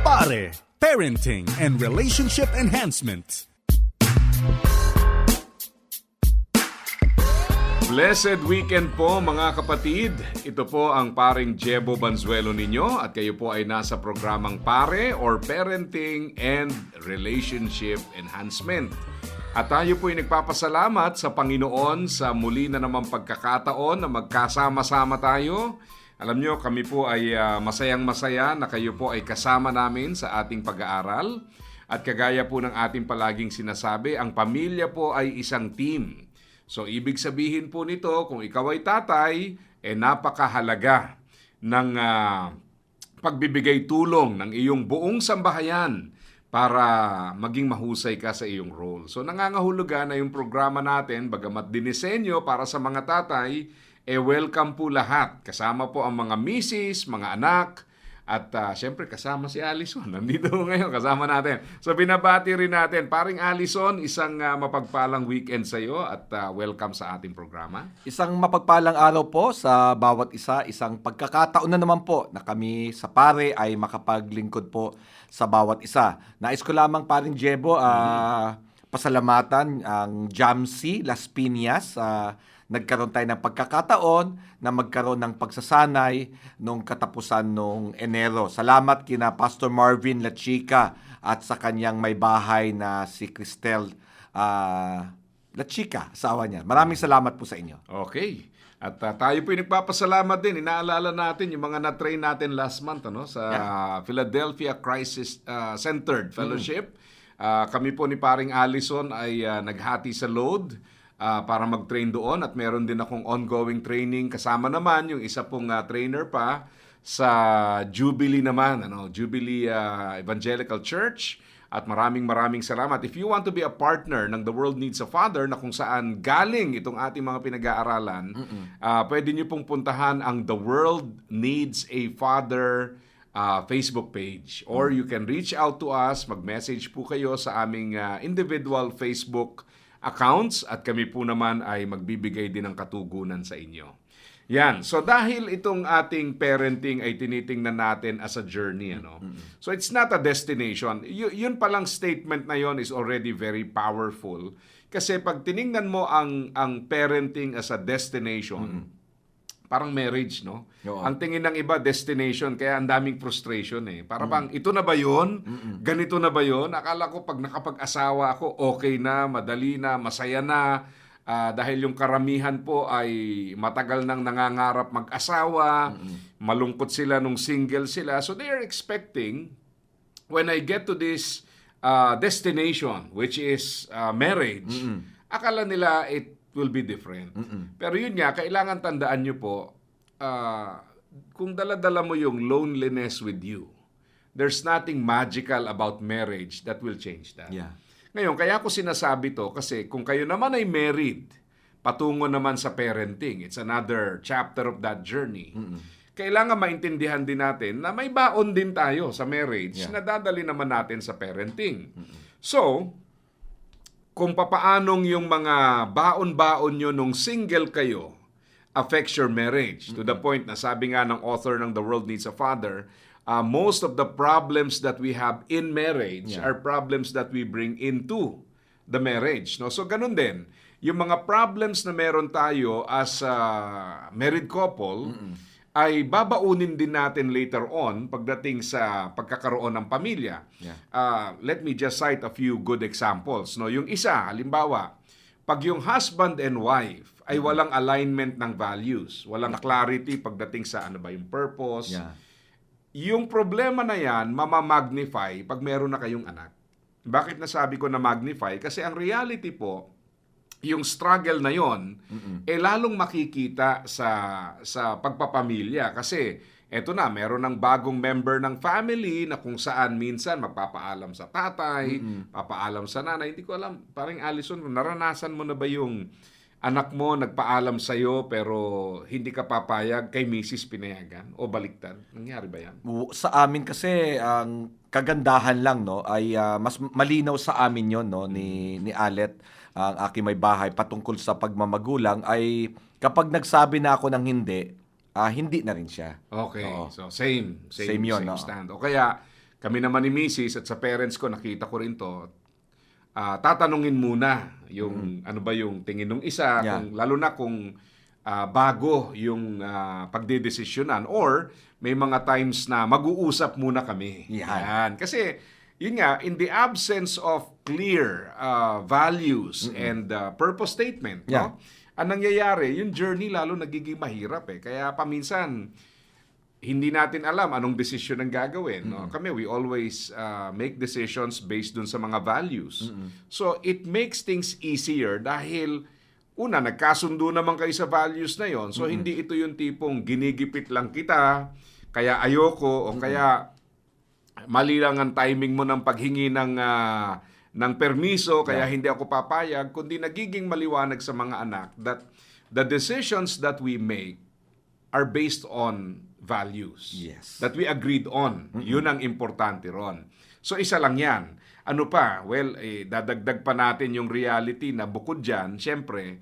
Pare, Parenting and Relationship Enhancement. Blessed weekend po mga kapatid. Ito po ang paring Jebo Banzuelo ninyo at kayo po ay nasa programang Pare or Parenting and Relationship Enhancement. At tayo po ay nagpapasalamat sa Panginoon sa muli na namang pagkakataon na magkasama-sama tayo. Alam nyo, kami po ay masayang-masaya na kayo po ay kasama namin sa ating pag-aaral. At kagaya po ng ating palaging sinasabi, ang pamilya po ay isang team. So, ibig sabihin po nito, kung ikaw ay tatay, napakahalaga ng pagbibigay tulong ng iyong buong sambahayan para maging mahusay ka sa iyong role. So, nangangahulugan na yung programa natin, bagamat dinisenyo para sa mga tatay, welcome po lahat. Kasama po ang mga misis, mga anak, at syempre kasama si Allison. Nandito ngayon, kasama natin. So binabati rin natin. Paring Allison, isang mapagpalang weekend sa iyo at welcome sa ating programa. Isang mapagpalang araw po sa bawat isa. Isang pagkakataon na naman po na kami sa Pare ay makapaglingkod po sa bawat isa. Nais ko lamang paring Jebo, pasalamatan ang Jamsi Las Piñas. Nagkaroon tayo ng pagkakataon na magkaroon ng pagsasanay nung katapusan nung Enero. Salamat kina Pastor Marvin Lachica at sa kanyang may bahay na si Cristel Lachica, asawa niya. Maraming salamat po sa inyo. Okay. At tayo po nagpapasalamat din. Inaalala natin yung mga na-train natin last month sa Philadelphia Crisis Centered Fellowship. Kami po ni paring Allison ay naghati sa load para mag-train doon at meron din akong ongoing training kasama naman yung isa pong trainer pa sa Jubilee naman, Jubilee Evangelical Church, at maraming salamat. If you want to be a partner ng The World Needs a Father na kung saan galing itong ating mga pinag-aaralan, pwede niyo pong puntahan ang The World Needs a Father Facebook page, or you can reach out to us, mag-message po kayo sa aming individual Facebook accounts at kami po naman ay magbibigay din ng katugunan sa inyo. Yan. So dahil itong ating parenting ay tinitingnan natin as a journey, So it's not a destination. Yun palang statement na yon is already very powerful. Kasi pag tiningnan mo ang parenting as a destination, parang marriage, no? Ang tingin ng iba, destination, kaya ang daming frustration Para bang, ito na ba yun? Ganito na ba yun? Akala ko pag nakapag-asawa ako, okay na, madali na, masaya na. Dahil yung karamihan po ay matagal nang nangangarap mag-asawa, malungkot sila nung single sila. So they are expecting, when I get to this destination, which is marriage, akala nila it will be different. Pero yun nga, kailangan tandaan nyo po, kung dala-dala mo yung loneliness with you, there's nothing magical about marriage that will change that. Yeah. Ngayon, kaya ko sinasabi to kasi kung kayo naman ay married, patungo naman sa parenting, it's another chapter of that journey. Kailangan maintindihan din natin na may baon din tayo sa marriage na dadali naman natin sa parenting. So, kung papaanong yung mga baon-baon nyo nung single kayo affects your marriage. To the point na sabi nga ng author ng The World Needs a Father, most of the problems that we have in marriage are problems that we bring into the marriage. So ganun din, yung mga problems na meron tayo as a married couple, ay babaunin din natin later on pagdating sa pagkakaroon ng pamilya. Let me just cite a few good examples. Yung isa, halimbawa, pag yung husband and wife ay walang alignment ng values, walang clarity pagdating sa ano ba yung purpose, yung problema na yan, mamamagnify pag meron na kayong anak. Bakit nasabi ko na magnify? Kasi ang reality po, yung struggle na yon lalong makikita sa pagpapamilya kasi eto na, meron ng bagong member ng family na kung saan minsan magpapaalam sa tatay, papaalam sa nanay. Hindi ko alam, parang Allison, naranasan mo na ba yung anak mo nagpaalam sa'yo pero hindi ka papayag, kay Mrs. pinayagan? O baliktad? Nangyari ba yan? Sa amin kasi, ang kagandahan lang ay mas malinaw sa amin yon ni Alet, ang aking may bahay, patungkol sa pagmamagulang, ay kapag nagsabi na ako ng hindi na rin siya. Okay. Oo. So, same Same yun, same no? stand. O kaya kami naman ni Mrs. at sa parents ko, nakita ko rin to, tatanungin muna yung ano ba yung tingin ng isa, Yeah. kung, lalo na kung bago yung pagdedesisyonan or may mga times na mag-uusap muna kami. Yan. Kasi yun nga, in the absence of clear values and purpose statement, Yeah. no? Ang nangyayari, yung journey lalo nagiging mahirap eh. Kaya paminsan, hindi natin alam anong desisyon ang gagawin. No? Kami, we always make decisions based dun sa mga values. So, it makes things easier dahil una, nagkasundo naman kayo sa values na yon. So, hindi ito yung tipong ginigipit lang kita, kaya ayoko, o kaya mali lang ang timing mo ng paghingi ng permiso, kaya hindi ako papayag, kundi nagiging maliwanag sa mga anak that the decisions that we make are based on values. Yes. That we agreed on. Yun ang importante ron. So, isa lang yan. Ano pa? Well, dadagdag pa natin yung reality na bukod dyan, syempre,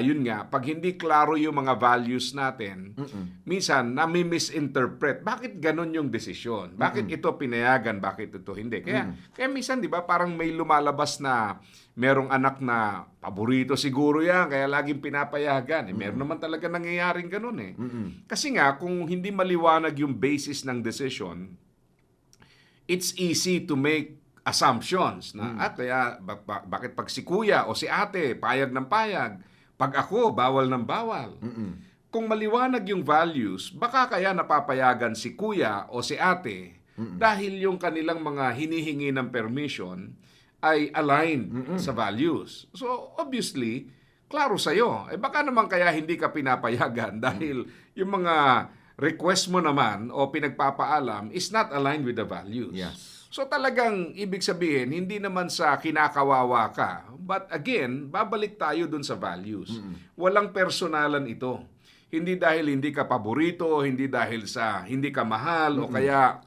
yun nga, pag hindi klaro yung mga values natin, minsan, nami-misinterpret. Bakit ganun yung desisyon? Bakit ito pinayagan? Bakit ito hindi? Kaya minsan, di ba, parang may lumalabas na merong anak na paborito siguro yan, kaya laging pinapayagan. Meron naman talaga nangyayaring ganun eh. Kasi nga, kung hindi maliwanag yung basis ng decision, it's easy to make assumptions na kaya bakit pag si kuya o si ate payag ng payag, pag ako bawal ng bawal. Kung maliwanag yung values, baka kaya napapayagan si kuya o si ate dahil yung kanilang mga hinihingi ng permission ay aligned sa values. So obviously, klaro sa'yo. Baka naman kaya hindi ka pinapayagan dahil yung mga request mo naman o pinagpapaalam is not aligned with the values. Yes. So talagang ibig sabihin, hindi naman sa kinakawawa ka. But again, babalik tayo dun sa values. Walang personalan ito. Hindi dahil hindi ka paborito, hindi dahil sa hindi ka mahal o kaya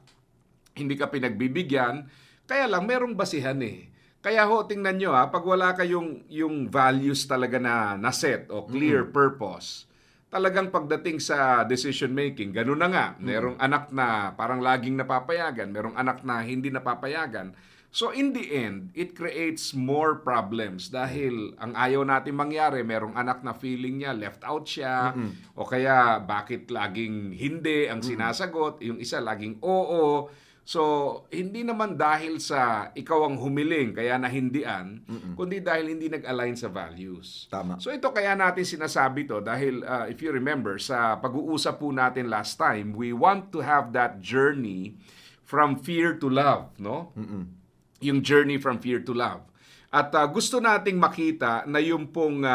hindi ka pinagbibigyan. Kaya lang, merong basihan eh. Kaya ho, tingnan nyo pag wala kayong yung values talaga na set o clear purpose, talagang pagdating sa decision making, ganun na nga. Merong anak na parang laging napapayagan, merong anak na hindi napapayagan. So in the end, it creates more problems dahil ang ayaw natin mangyari, merong anak na feeling niya left out siya o kaya bakit laging hindi ang sinasagot, yung isa laging oo. So, hindi naman dahil sa ikaw ang humiling, kaya nahindian, kundi dahil hindi nag-align sa values. Tama. So, ito kaya natin sinasabi to dahil if you remember, sa pag-uusap po natin last time, we want to have that journey from fear to love, no? Yung journey from fear to love. At gusto nating makita na yung pong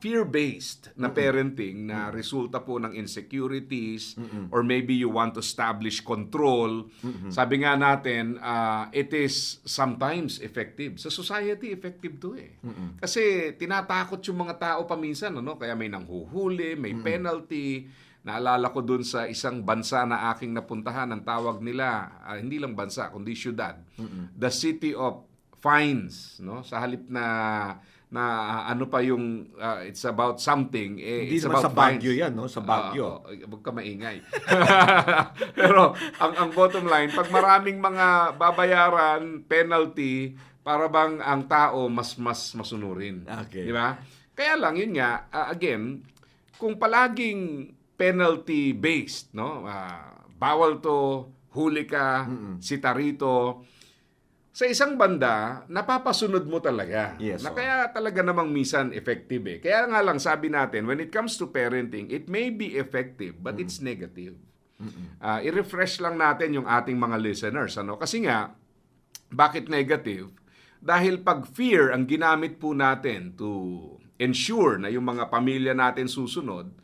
fear-based na parenting na resulta po ng insecurities or maybe you want to establish control. Sabi nga natin, it is sometimes effective. Sa society, effective to eh. Kasi tinatakot yung mga tao paminsan, ano? Kaya may nanghuhuli, may penalty. Naalala ko dun sa isang bansa na aking napuntahan, ang tawag nila, hindi lang bansa, kundi syudad. The City of Fines, no? Sa halip na ano pa yung it's about something, Hindi it's naman about sa Baguio fines. yan, no? Sa Baguio. Huwag ka maingay. Pero ang bottom line, pag maraming mga babayaran, penalty, para bang ang tao mas masunurin. Okay. Di ba? Kaya lang, yun nga, again, kung palaging penalty based, no? Bawal to, huli ka, sita rito. Sa isang banda, napapasunod mo talaga. Yes, Na kaya talaga namang minsan effective eh. Kaya nga lang sabi natin, when it comes to parenting, it may be effective, but it's negative. I-refresh lang natin yung ating mga listeners. Ano? Kasi nga, bakit negative? Dahil pag fear ang ginamit po natin to ensure na yung mga pamilya natin susunod,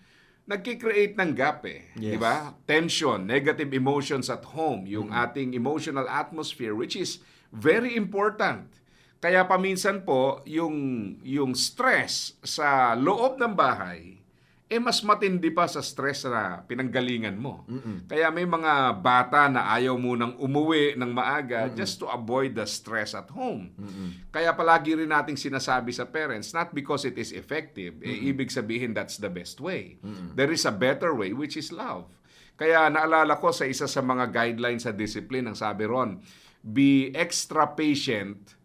nagki-create ng gap eh. Yes. Di ba? Tension, negative emotions at home, yung ating emotional atmosphere, which is very important. Kaya paminsan po, yung stress sa loob ng bahay, mas matindi pa sa stress na pinanggalingan mo. Kaya may mga bata na ayaw munang umuwi ng maaga just to avoid the stress at home. Kaya palagi rin nating sinasabi sa parents, not because it is effective, ibig sabihin that's the best way. There is a better way, which is love. Kaya naalala ko sa isa sa mga guidelines sa discipline, ang sabi ron, be extra patient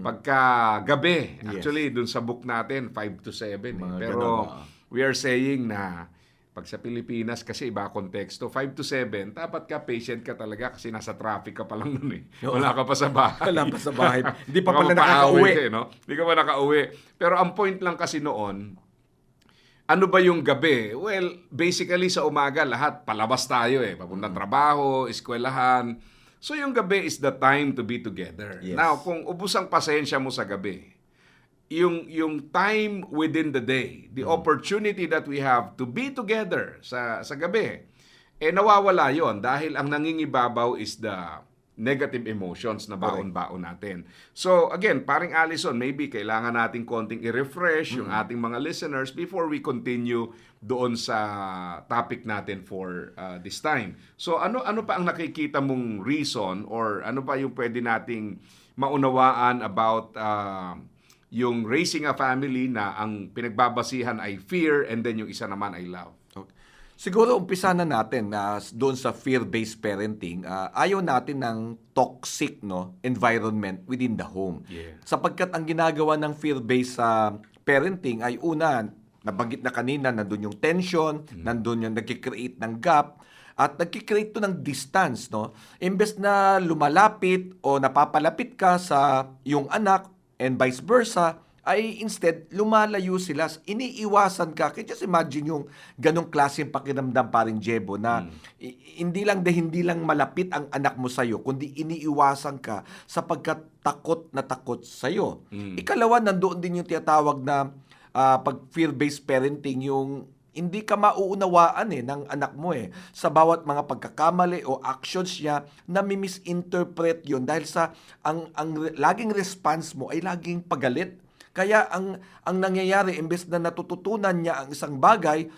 pagka gabi. Yes. Actually, dun sa book natin, 5 to 7. Mga Pero ganun, we are saying na pag sa Pilipinas kasi iba konteksto, 5 to 7, dapat ka patient ka talaga kasi nasa traffic ka pa lang nun eh. Oo. Wala ka pa sa bahay. Wala pa sa bahay. Hindi pa Baka pala mapaawi nakakauwi. ka eh, no? Hindi ka pa nakauwi. Pero ang point lang kasi noon, ano ba yung gabi? Well, basically sa umaga, lahat palabas tayo eh. Papuntang trabaho, eskwelahan. So yung gabi is the time to be together. Yes. Now, kung ubus ang pasensya mo sa gabi, yung time within the day, the opportunity that we have to be together sa gabi, nawawala yon dahil ang nangingibabaw is the negative emotions na baon-baon natin. So again, paring Allison, maybe kailangan nating konting i-refresh yung ating mga listeners before we continue doon sa topic natin for this time. So ano pa ang nakikita mong reason or ano pa yung pwede nating maunawaan about yung raising a family na ang pinagbabasihan ay fear and then yung isa naman ay love? Okay. Siguro umpisa na natin na doon sa fear-based parenting, ayaw natin ng toxic environment within the home. Yeah. Sapagkat ang ginagawa ng fear-based parenting ay una, nabanggit na kanina, nandun yung tension, nandun yung nagkikreate ng gap, at nagkikreate to ng distance. Imbes na lumalapit o napapalapit ka sa yung anak and vice versa, ay instead, lumalayo sila. Iniiwasan ka. Kaya just imagine yung ganong klaseng pakiramdam, paring Jebo, na hindi lang malapit ang anak mo sa'yo, kundi iniiwasan ka sapagkat takot na takot sa'yo. Ikalawa, nandoon din yung tinatawag na pag fear-based parenting, yung hindi ka mauunawaan ng anak mo sa bawat mga pagkakamali o actions niya, na misinterpret yun dahil sa ang laging response mo ay laging pagalit. Kaya ang nangyayari, imbes na natututunan niya ang isang bagay,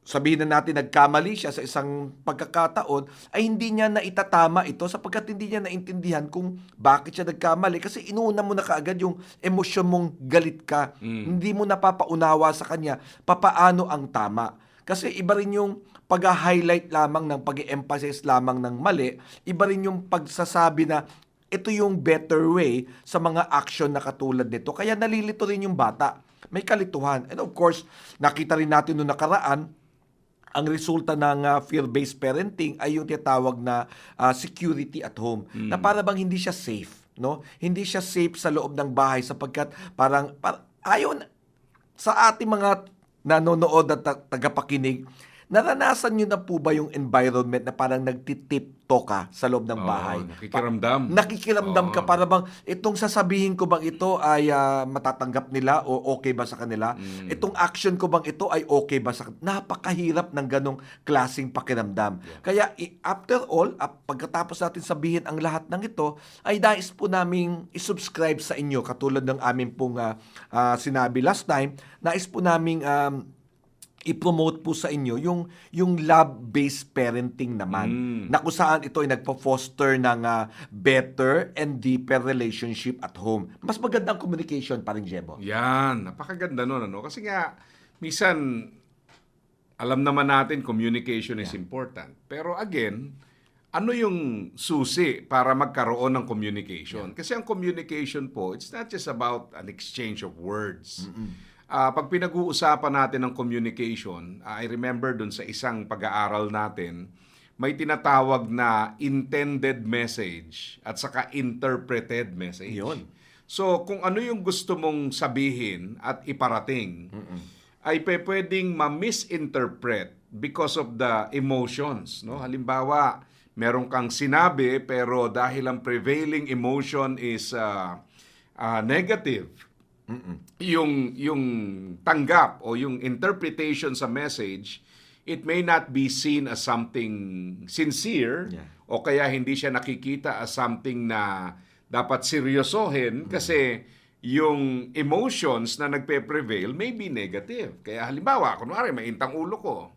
sabihin na natin nagkamali siya sa isang pagkakataon, ay hindi niya naitatama ito sapagkat hindi niya naintindihan kung bakit siya nagkamali. Kasi inuuna mo na kaagad yung emosyon mong galit ka. Hindi mo napapaunawa sa kanya papaano ang tama. Kasi iba rin yung pag-highlight lamang ng pag-emphasize lamang ng mali, iba rin yung pagsasabi na ito yung better way sa mga action na katulad nito. Kaya nalilito rin yung bata. May kalituhan. And of course, nakita rin natin noong nakaraan, ang resulta ng fear-based parenting ay yung tinatawag na security at home. Na para bang hindi siya safe. Hindi siya safe sa loob ng bahay sapagkat parang ayaw sa ating mga nanonood at tagapakinig, naranasan nyo na po ba yung environment na parang nagtitipto ka sa loob ng bahay? Nakikiramdam. Nakikiramdam ka para bang itong sasabihin ko bang ito ay matatanggap nila o okay ba sa kanila? Itong action ko bang ito ay okay ba sa kanila? Napakahirap ng ganong klaseng pakiramdam. Kaya after all, pagkatapos natin sabihin ang lahat ng ito, ay nais po naming isubscribe sa inyo katulad ng amin pong sinabi last time, nais po naming i-promote po sa inyo yung love-based parenting naman, na kung saan ito ay nagpo-foster ng better and deeper relationship at home. Mas magandang communication, paring Jebo. Yan, napakaganda nun. Kasi nga, minsan, alam naman natin communication is important. Pero again, ano yung susi para magkaroon ng communication? Kasi ang communication po, it's not just about an exchange of words. Pag pinag-uusapan natin ng communication, I remember dun sa isang pag-aaral natin, may tinatawag na intended message at saka interpreted message. Yun. So, kung ano yung gusto mong sabihin at iparating, ay pwedeng ma-misinterpret because of the emotions. Halimbawa, meron kang sinabi pero dahil ang prevailing emotion is negative, yung tanggap o yung interpretation sa message, it may not be seen as something sincere o kaya hindi siya nakikita as something na dapat seryosohin kasi yung emotions na nagpe-prevail may be negative. Kaya halimbawa, kunwari mainit ang ulo ko,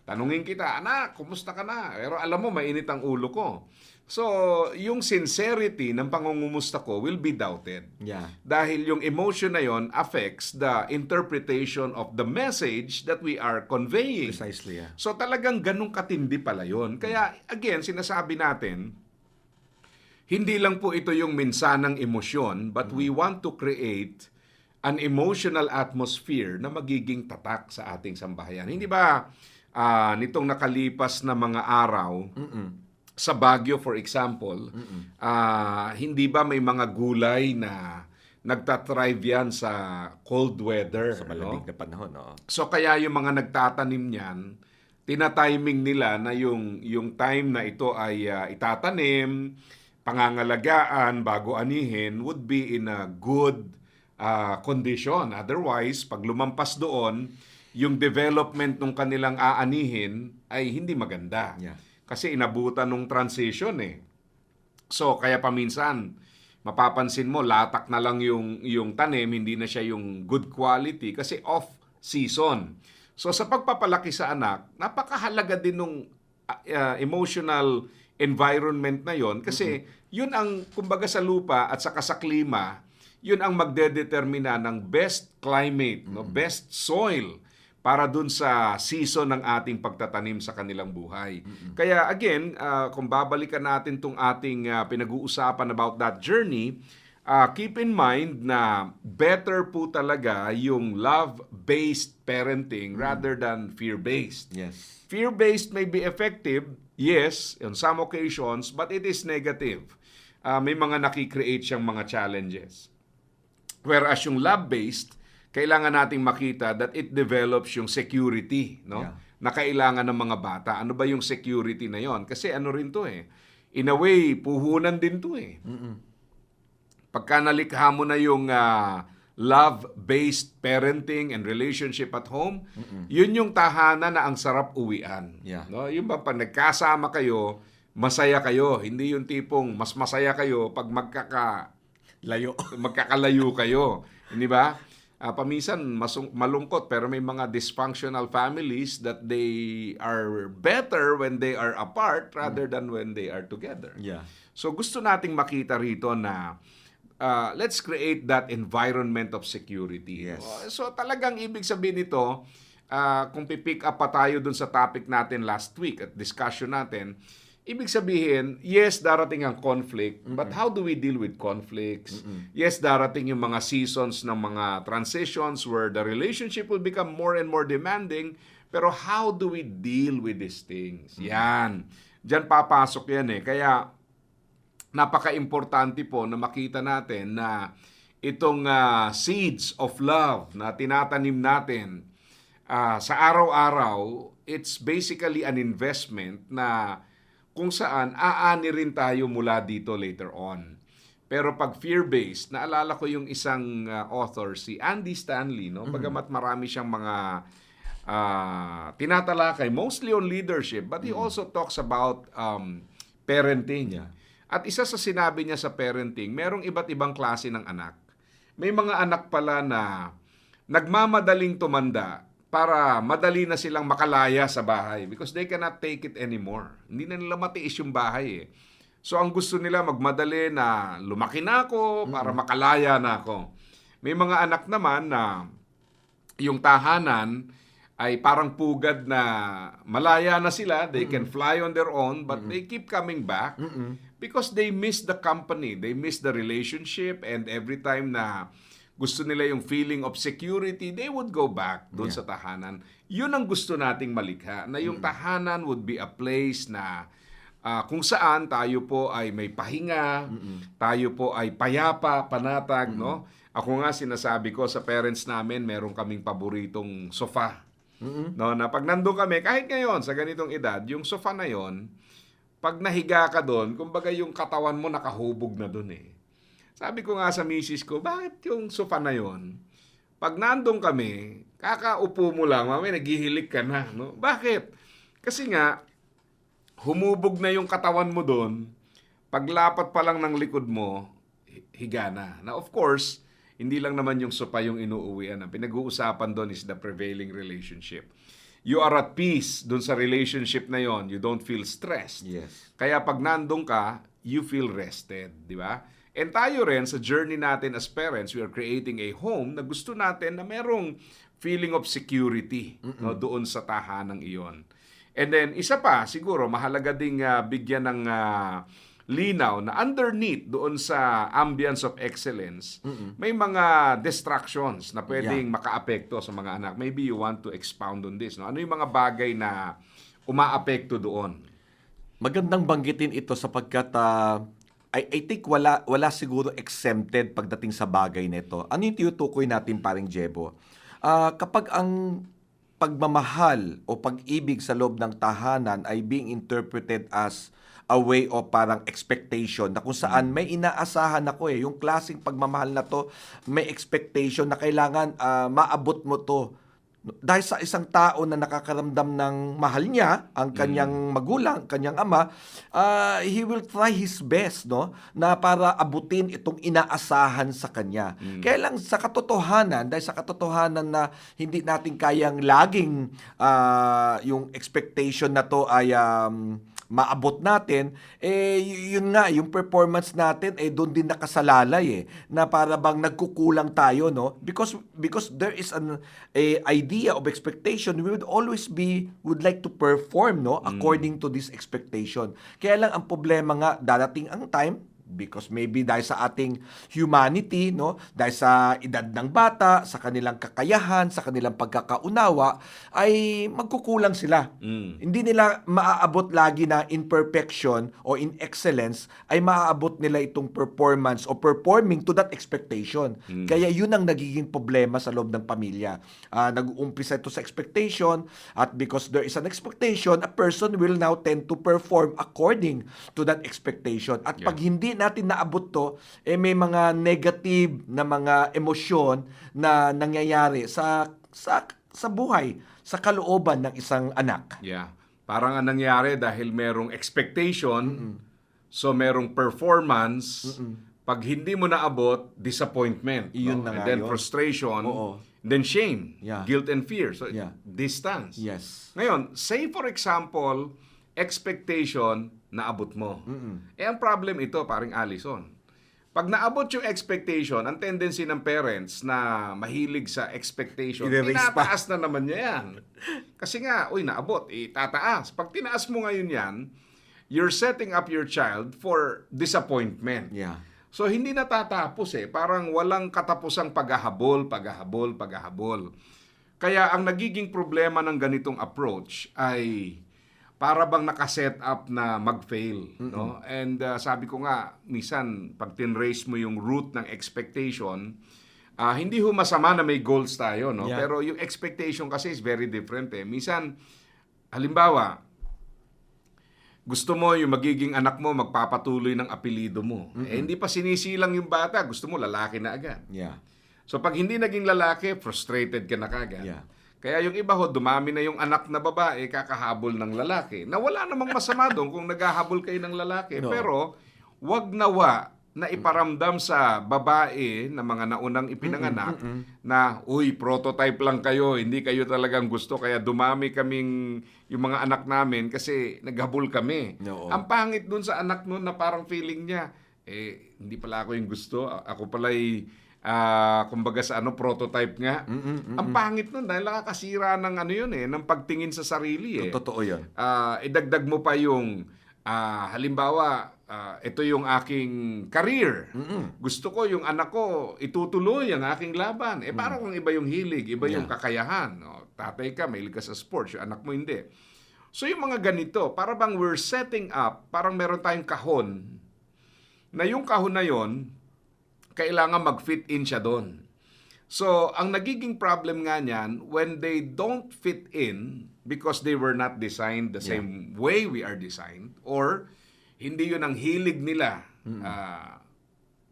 tanungin kita, anak, kumusta ka na? Pero alam mo, mainit ang ulo ko. So, yung sincerity ng pangungumusta ko will be doubted. Yeah. Dahil yung emotion na yon affects the interpretation of the message that we are conveying. Precisely, yeah. So talagang ganun katindi pala yon. Kaya again, sinasabi natin, hindi lang po ito yung minsanang emosyon, but we want to create an emotional atmosphere na magiging tatak sa ating sambahayan. Hindi ba nitong nakalipas na mga araw, sa Baguio for example, hindi ba may mga gulay na nagtathrive yan sa cold weather? Sa malamig na panahon, no? So kaya yung mga nagtatanim niyan, tina-timing nila na yung time na ito ay itatanim, pangangalagaan bago anihin would be in a good condition. Otherwise, pag lumampas doon, yung development ng kanilang aanihin ay hindi maganda. Yeah. Kasi inabutan nung transition eh. So kaya paminsan, mapapansin mo, latak na lang yung tanim, hindi na siya yung good quality kasi off-season. So sa pagpapalaki sa anak, napakahalaga din nung emotional environment na yon kasi yun ang, kumbaga sa lupa at saka sa klima, yun ang magdedetermina ng best climate, no, best soil para dun sa season ng ating pagtatanim sa kanilang buhay. Kaya again, kung babalikan natin tong ating pinag-uusapan about that journey, keep in mind na better po talaga yung love-based parenting rather than fear-based. Yes. Fear-based may be effective, yes, on some occasions, but it is negative. May mga nakikreate siyang mga challenges. Whereas yung love-based, kailangan nating makita that it develops yung security, no? Yeah. Na kailangan ng mga bata. Ano ba yung security na yon? Kasi ano rin to eh. In a way, puhunan din to eh. Pagka nalikha mo na yung love-based parenting and relationship at home, yun yung tahanan na ang sarap uwian. Yeah. No? Yung ba pag nagkasama kayo, masaya kayo. Hindi yung tipong mas masaya kayo pag magkakalayo kayo. Hindi ba? Paminsan malungkot pero may mga dysfunctional families that they are better when they are apart rather than when they are together. Yeah. So gusto nating makita rito na let's create that environment of security. Yes. So talagang ibig sabihin nito, kung pipick up pa tayo dun sa topic natin last week at discussion natin, ibig sabihin, yes, darating ang conflict, but how do we deal with conflicts? Yes, darating yung mga seasons ng mga transitions where the relationship will become more and more demanding, pero how do we deal with these things? Yan. Diyan papasok yan eh. Kaya, napaka-importante po na makita natin na itong seeds of love na tinatanim natin sa araw-araw, it's basically an investment na kung saan aani rin tayo mula dito later on. Pero pag fear-based, naalala ko yung isang author, si Andy Stanley, no? Bagamat marami siyang mga tinatalakay, mostly on leadership, but he also talks about parenting. Yeah. At isa sa sinabi niya sa parenting, merong iba't ibang klase ng anak. May mga anak pala na nagmamadaling tumanda para madali na silang makalaya sa bahay because they cannot take it anymore. Hindi na nila matiis yung bahay eh. So ang gusto nila magmadali na lumaki na ako para makalaya na ako. May mga anak naman na yung tahanan ay parang pugad na malaya na sila, they can fly on their own, but they keep coming back because they miss the company, they miss the relationship, and every time na gusto nila yung feeling of security, they would go back doon sa tahanan. Yun ang gusto nating malikha, na yung tahanan would be a place na kung saan tayo po ay may pahinga, tayo po ay payapa, panatag, no? Ako nga sinasabi ko sa parents namin, meron kaming paboritong sofa. No, na pag nandun kami, kahit ngayon sa ganitong edad, yung sofa na yon, pag nahiga ka doon, kumbaga yung katawan mo nakahubog na doon eh. Sabi ko nga sa misis ko, bakit yung sofa na yon? Pag nandun kami, kakaupo mo lang, mamaya naghihilik ka na. No? Bakit? Kasi nga, humubog na yung katawan mo doon, paglapat pa lang ng likod mo, higa na. Now, of course, hindi lang naman yung sofa yung inuuwian. Ang pinag-uusapan doon is the prevailing relationship. you are at peace dun sa relationship na yon. You don't feel stressed. Yes. Kaya pag nandun ka, you feel rested, di ba? And tayo rin, sa journey natin as parents, we are creating a home na gusto natin na merong feeling of security no, doon sa tahanang iyon. And then, isa pa, siguro, mahalaga ding bigyan ng linaw na underneath doon sa ambience of excellence, may mga distractions na pwedeng makaapekto sa mga anak. Maybe you want to expound on this. No? Ano yung mga bagay na umaapekto doon? Magandang banggitin ito sapagkat I think wala siguro exempted pagdating sa bagay nito. Ano yung tinutukoy natin, paring Jebo? Kapag ang pagmamahal o pag-ibig sa loob ng tahanan ay being interpreted as a way of parang expectation na kung saan may inaasahan ako yung klaseng pagmamahal na to, may expectation na kailangan maabot mo to. Dahil sa isang tao na nakakaramdam ng mahal niya, ang kanyang magulang, kanyang ama, he will try his best, no, na para abutin itong inaasahan sa kanya. Kaya lang sa katotohanan, dahil sa katotohanan na hindi natin kayang laging yung expectation na to ay maabot natin, yun nga, yung performance natin, doon din nakasalalay, na para bang nagkukulang tayo, no? Because there is an idea of expectation, we would like to perform, no? According to this expectation. Kaya lang, ang problema nga, darating ang time, because maybe dahil sa ating humanity, no, dahil sa edad ng bata, sa kanilang kakayahan, sa kanilang pagkakaunawa, ay magkukulang sila. Hindi nila maaabot lagi na in perfection o in excellence, ay maaabot nila itong performance o performing to that expectation. Kaya yun ang nagiging problema sa loob ng pamilya. Nag-uumpisa ito sa expectation, at because there is an expectation, a person will now tend to perform according to that expectation. At pag hindi natin naabot to, may mga negative na mga emosyon na nangyayari sa buhay, sa kalooban ng isang anak. Yeah. Parang ang nangyari dahil merong expectation, so merong performance, pag hindi mo naabot, disappointment. Iyon na and nga then yun. frustration, Oo. then shame, Yeah. guilt and fear. So, Yeah. distance. Yes. Ngayon, say for example, expectation, naabot mo. Ang problem ito, paring Allison. Pag naabot yung expectation, ang tendency ng parents na mahilig sa expectation, I-erase pa. tinataas na naman niya yan. Kasi nga, naabot, tataas. Pag tinaas mo ngayon yan, you're setting up your child for disappointment. Yeah. So, hindi natatapos Parang walang katapusang paghahabol. Kaya ang nagiging problema ng ganitong approach ay para bang nakaset up na mag-fail, no? And sabi ko nga, minsan pag tinrace mo yung root ng expectation, hindi ho masama na may goals tayo, no? Yeah. Pero yung expectation kasi is very different Minsan, halimbawa, gusto mo yung magiging anak mo magpapatuloy ng apelido mo. Hindi pa sinisilang yung bata, gusto mo lalaki na agad. Yeah. So pag hindi naging lalaki, frustrated ka na kagad. Yeah. Kaya yung iba dumami na yung anak na babae, kakahabol ng lalaki. Na wala namang masama doon kung naghahabol kayo ng lalaki. No. Pero, wag nawa na iparamdam sa babae na mga naunang ipinanganak na, prototype lang kayo, hindi kayo talagang gusto, kaya dumami kaming yung mga anak namin kasi naghabol kami. No. Ang pangit doon sa anak noon na parang feeling niya, hindi pala ako yung gusto, ako pala'y kumbaga sa prototype nga. Ang pangit nun dahil nakakasira ng ng pagtingin sa sarili Totoo yan. Idagdag mo pa yung halimbawa, ito yung aking career. Gusto ko yung anak ko itutuloy ang aking laban. Parang kung iba yung hilig, iba yung kakayahan. Tatay ka, mahilig ka sa sports, yung anak mo hindi. So yung mga ganito, para bang we're setting up, parang meron tayong kahon, na yung kahon na yon kailangan mag-fit in siya doon. So, ang nagiging problem nga niyan, when they don't fit in because they were not designed the same way we are designed, or hindi yun ang hilig nila,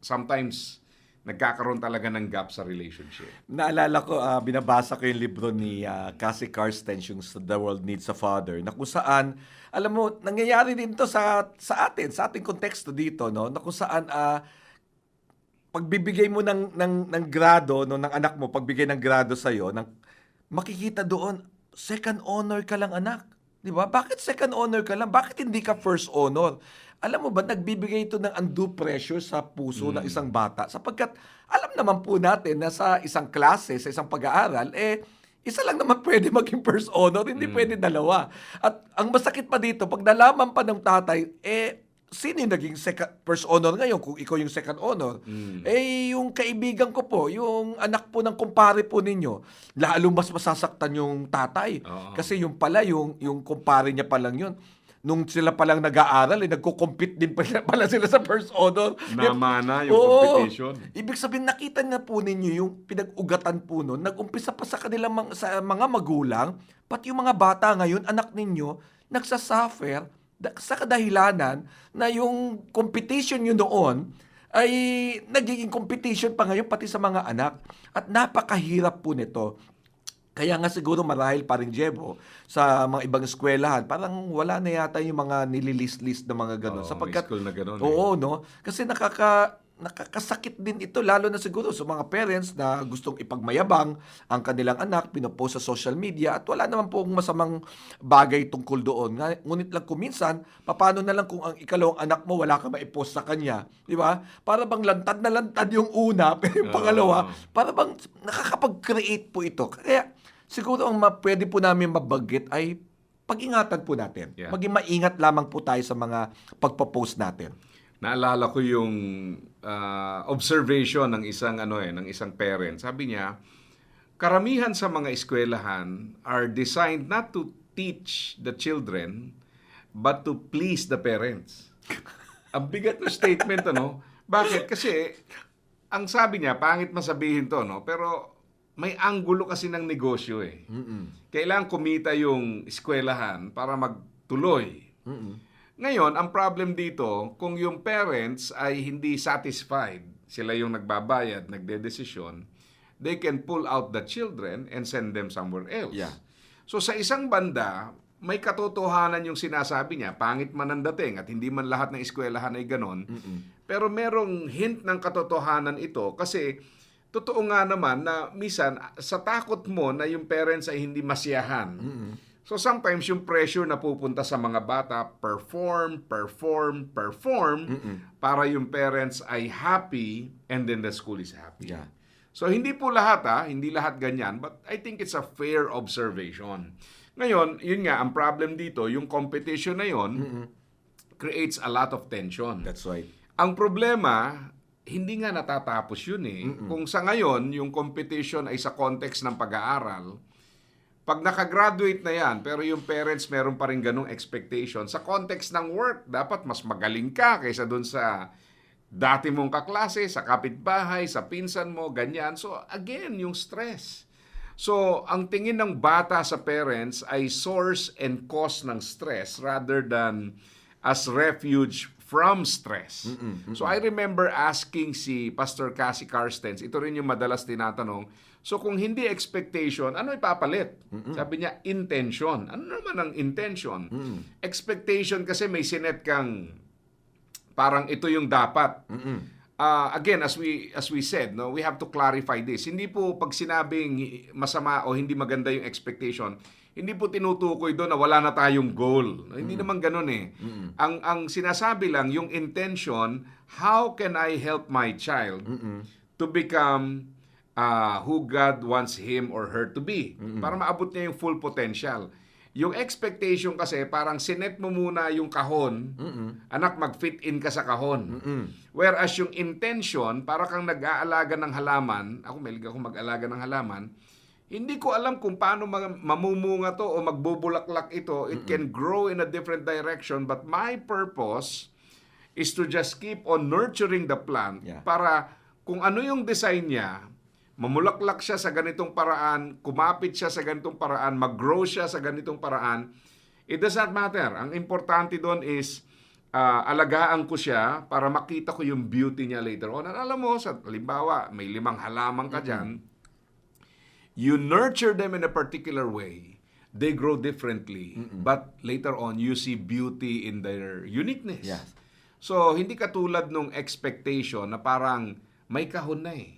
sometimes nagkakaroon talaga ng gap sa relationship. Naalala ko, binabasa ko yung libro ni Cassie Karsten, yung The World Needs a Father, na kung saan, alam mo, nangyayari din to sa ating konteksto dito, no? Na kung saan, pagbibigay mo ng grado, no, ng anak mo, pagbigay ng grado sa'yo, makikita doon, second honor ka lang, anak. Di ba? Bakit second honor ka lang? Bakit hindi ka first honor? Alam mo ba, nagbibigay ito ng undue pressure sa puso ng isang bata sapagkat alam naman po natin na sa isang klase, sa isang pag-aaral, isa lang naman pwede maging first honor, hindi pwede dalawa. At ang masakit pa dito, pag nalaman pa ng tatay, sino yung naging first honor ngayon kung ikaw yung second honor? Yung kaibigan ko po, yung anak po ng kumpare po ninyo, lalo mas masasaktan yung tatay. Kasi yung pala, yung kumpare niya pa lang yun. Nung sila palang nag-aaral, nagko-compete din pala sila sa first honor. Namana yung competition. Ibig sabihin, nakita nga po ninyo yung pinag-ugatan po nun, nag-umpisa pa sa kanilang sa mga magulang, pati yung mga bata ngayon, anak ninyo, nagsasuffer sa kadahilanan na yung competition nyo noon ay nagiging competition pa ngayon pati sa mga anak. At napakahirap po nito. Kaya nga siguro marahil pa rin, Jebo, sa mga ibang eskwelahan, parang wala na yata yung mga nililist-list na mga gano'n. Sapagkat, school na gano'n. Oo, no? Kasi nakakasakit din ito, lalo na siguro sa mga parents na gustong ipagmayabang ang kanilang anak, pinopost sa social media, at wala naman pong masamang bagay tungkol doon. Ngunit lang kuminsan, paano na lang kung ang ikalawang anak mo, wala ka maipost sa kanya, di ba? Para bang lantad na lantad yung una, pero yung pangalawa, para bang nakakapag-create po ito. Kaya, siguro ang pwede po namin mabanggit ay pag-ingatan po natin. Yeah. Maging maingat lamang po tayo sa mga pagpo-post natin. Naalala ko yung observation ng isang parent. Sabi niya, karamihan sa mga eskwelahan are designed not to teach the children but to please the parents. Ang bigat na statement, ano? Bakit? Kasi ang sabi niya, pangit masabihin to, no? Pero may anggulo kasi ng negosyo eh. Kailangan kumita yung eskwelahan para magtuloy. Ngayon, ang problem dito, kung yung parents ay hindi satisfied, sila yung nagbabayad, nagdedesisyon, they can pull out the children and send them somewhere else. Yeah. So sa isang banda, may katotohanan yung sinasabi niya, pangit man ang dating at hindi man lahat ng eskwelahan ay ganon, pero merong hint ng katotohanan ito kasi totoo nga naman na minsan sa takot mo na yung parents ay hindi masiyahan. So sometimes yung pressure na pupunta sa mga bata, perform, para yung parents ay happy and then the school is happy. Yeah. So hindi po lahat hindi lahat ganyan, but I think it's a fair observation. Ngayon, yun nga, ang problem dito, yung competition na yun creates a lot of tension. That's right. Ang problema, hindi nga natatapos yun eh. Kung sa ngayon, yung competition ay sa context ng pag-aaral, pag nakagraduate na yan, pero yung parents meron pa rin ganung expectation, sa context ng work, dapat mas magaling ka kaysa dun sa dati mong kaklase, sa kapitbahay, sa pinsan mo, ganyan. So again, yung stress. So ang tingin ng bata sa parents ay source and cause ng stress rather than as refuge from stress. So I remember asking si Pastor Cassie Carstens, ito rin yung madalas tinatanong, so kung hindi expectation, ano ipapalit? Sabi niya, intention. Ano naman ang intention? Expectation kasi may sinet kang parang ito yung dapat. Again, as we said, no, we have to clarify this. Hindi po pag sinabing masama o hindi maganda yung expectation, hindi po tinutukoy doon na wala na tayong goal. Hindi naman ganoon eh. Ang sinasabi lang, yung intention, how can I help my child to become who God wants him or her to be? Para maabot niya yung full potential. Yung expectation kasi, parang sinet mo muna yung kahon, anak, mag-fit in ka sa kahon. Whereas yung intention, para kang nag-aalaga ng halaman, ako mahilig ako mag-alaga ng halaman, hindi ko alam kung paano mamumunga to o magbubulaklak ito. It can grow in a different direction, but my purpose is to just keep on nurturing the plant para kung ano yung design niya, mamulaklak siya sa ganitong paraan, kumapit siya sa ganitong paraan, mag-grow siya sa ganitong paraan. It does not matter. Ang importante doon is alagaan ko siya para makita ko yung beauty niya later on. At alam mo, halimbawa, may 5 halaman ka dyan, you nurture them in a particular way, they grow differently. But later on, you see beauty in their uniqueness. Yes. So, hindi katulad nung expectation na parang may kahon na eh.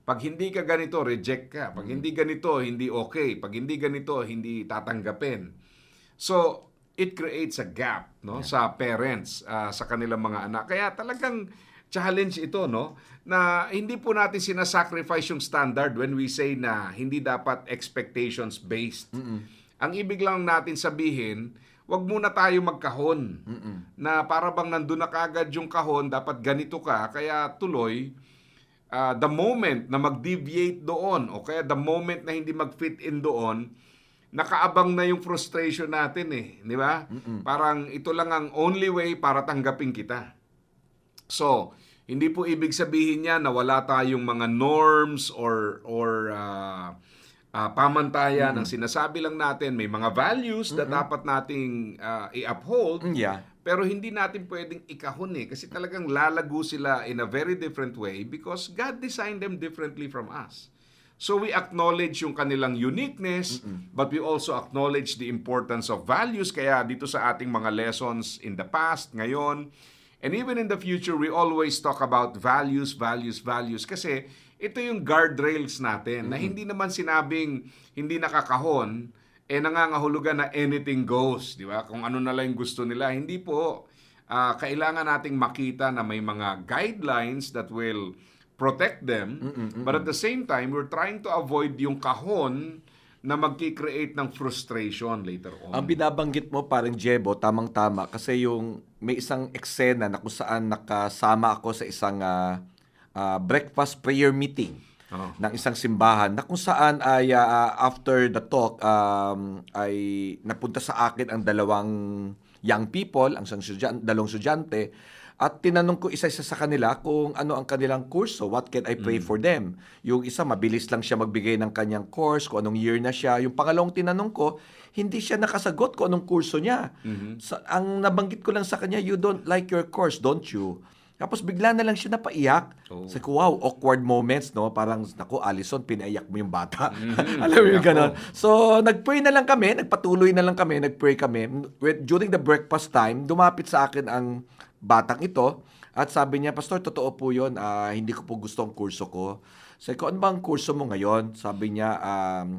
Pag hindi ka ganito, reject ka. Pag hindi ganito, hindi okay. Pag hindi ganito, hindi tatanggapin. So, it creates a gap sa parents, sa kanilang mga anak. Kaya talagang challenge ito, no? Na hindi po natin sinasacrifice yung standard when we say na hindi dapat expectations-based. Ang ibig lang natin sabihin, wag muna tayo magkahon. Na para bang nandun na kagad yung kahon, dapat ganito ka. Kaya tuloy, the moment na mag-deviate doon o kaya the moment na hindi mag-fit in doon, nakaabang na yung frustration natin eh, di ba? Parang ito lang ang only way para tanggapin kita. So, hindi po ibig sabihin niya na wala tayong mga norms or pamantayan. Ang sinasabi lang natin, may mga values na dapat nating i-uphold. Pero hindi natin pwedeng ikahon eh. Kasi talagang lalago sila in a very different way because God designed them differently from us. So we acknowledge yung kanilang uniqueness, but we also acknowledge the importance of values. Kaya dito sa ating mga lessons in the past, ngayon, and even in the future, we always talk about values. Kasi ito yung guardrails natin na hindi naman sinabing hindi nakakahon, nangangahulugan na anything goes, di ba? Kung ano na lang yung gusto nila. Hindi po. Kailangan nating makita na may mga guidelines that will protect them, but at the same time, we're trying to avoid yung kahon na magki-create ng frustration later on. Ang binabanggit mo, parang Jebo, tamang-tama, kasi yung may isang eksena na kung saan nakasama ako sa isang breakfast prayer meeting ng isang simbahan na kung saan ay after the talk ay napunta sa akin ang dalawang young people, ang dalawang estudyante, at tinanong ko isa-isa sa kanila kung ano ang kanilang kurso, what can I pray for them. Yung isa, mabilis lang siya magbigay ng kanyang course, kung anong year na siya. Yung pangalawang tinanong ko, hindi siya nakasagot kung anong kurso niya. Ang nabanggit ko lang sa kanya, you don't like your course, don't you? Tapos bigla na lang siya napaiyak. Sabi ko, wow, awkward moments, no? Parang, naku, Alison, pinaiyak mo yung bata. Alam mo yung gano'n. So, nag-pray na lang kami, nagpatuloy na lang kami, nag-pray kami. During the breakfast time, dumapit sa akin ang batang ito at sabi niya, Pastor, totoo po yun, hindi ko po gusto ang kurso ko. Sabi ko, ano bang kurso mo ngayon? Sabi niya,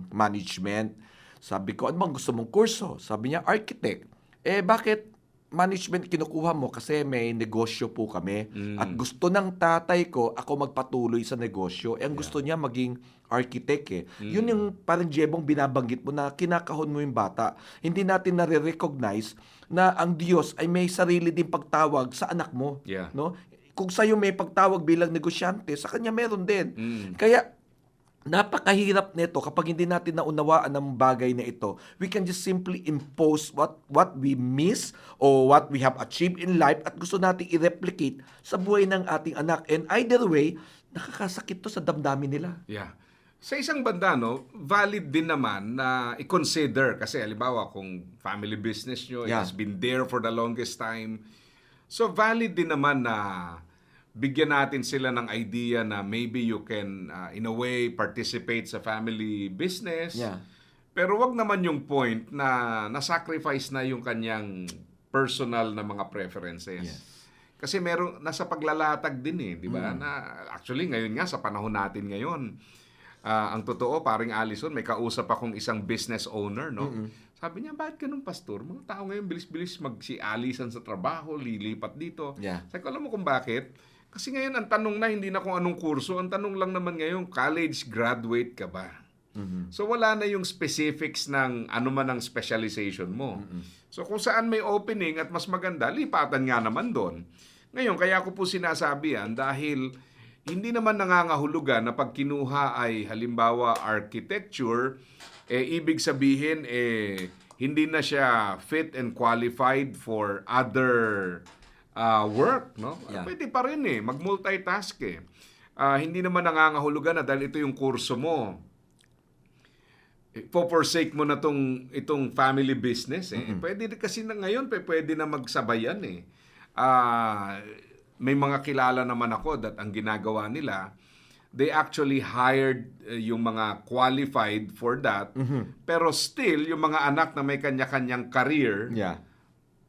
management. Sabi ko, ano bang gusto mong kurso? Sabi niya, architect. Bakit management kinukuha mo? Kasi may negosyo po kami. At gusto ng tatay ko, ako magpatuloy sa negosyo. Ang gusto niya maging architect eh. Yun yung parang Jebong binabanggit mo na kinakahon mo yung bata. Hindi natin nare-recognize na ang Diyos ay may sarili din pagtawag sa anak mo. No? Kung sa'yo may pagtawag bilang negosyante, sa kanya meron din. Kaya napakahirap nito kapag hindi natin naunawaan ang bagay na ito. We can just simply impose what we miss or what we have achieved in life at gusto natin i-replicate sa buhay ng ating anak. And either way, nakakasakit to sa damdamin nila. Sa isang banda, no, valid din naman na i-consider kasi halimbawa kung family business nyo, it has been there for the longest time. So valid din naman na bigyan natin sila ng idea na maybe you can, in a way, participate sa family business. Pero wag naman yung point na nasacrifice na yung kanyang personal na mga preferences. Kasi nasa paglalatag din eh, di ba? Na, actually, ngayon nga, sa panahon natin ngayon, ang totoo, paring Alison, may kausap akong isang business owner, no? Sabi niya, bakit ganun, Pastor? Mga tao ngayon, bilis-bilis mag-si-alisan sa trabaho, lilipat dito. Sabi ko, alam mo kung bakit? Kasi ngayon, ang tanong na, hindi na kung anong kurso. Ang tanong lang naman ngayon, college graduate ka ba? So, wala na yung specifics ng ano man ang specialization mo. So, kung saan may opening at mas maganda, lipatan nga naman doon. Ngayon, kaya ko po sinasabi yan dahil hindi naman nangangahulugan na pag kinuha ay halimbawa architecture, ibig sabihin hindi na siya fit and qualified for other work, no? Pwede pa rin mag-multitask hindi naman nangangahulugan na dahil ito yung kurso mo, forsake mo na itong family business Pwede kasi na ngayon, pwede na magsabayan may mga kilala naman ako that ang ginagawa nila, they actually hired yung mga qualified for that, pero still, yung mga anak na may kanya-kanyang career,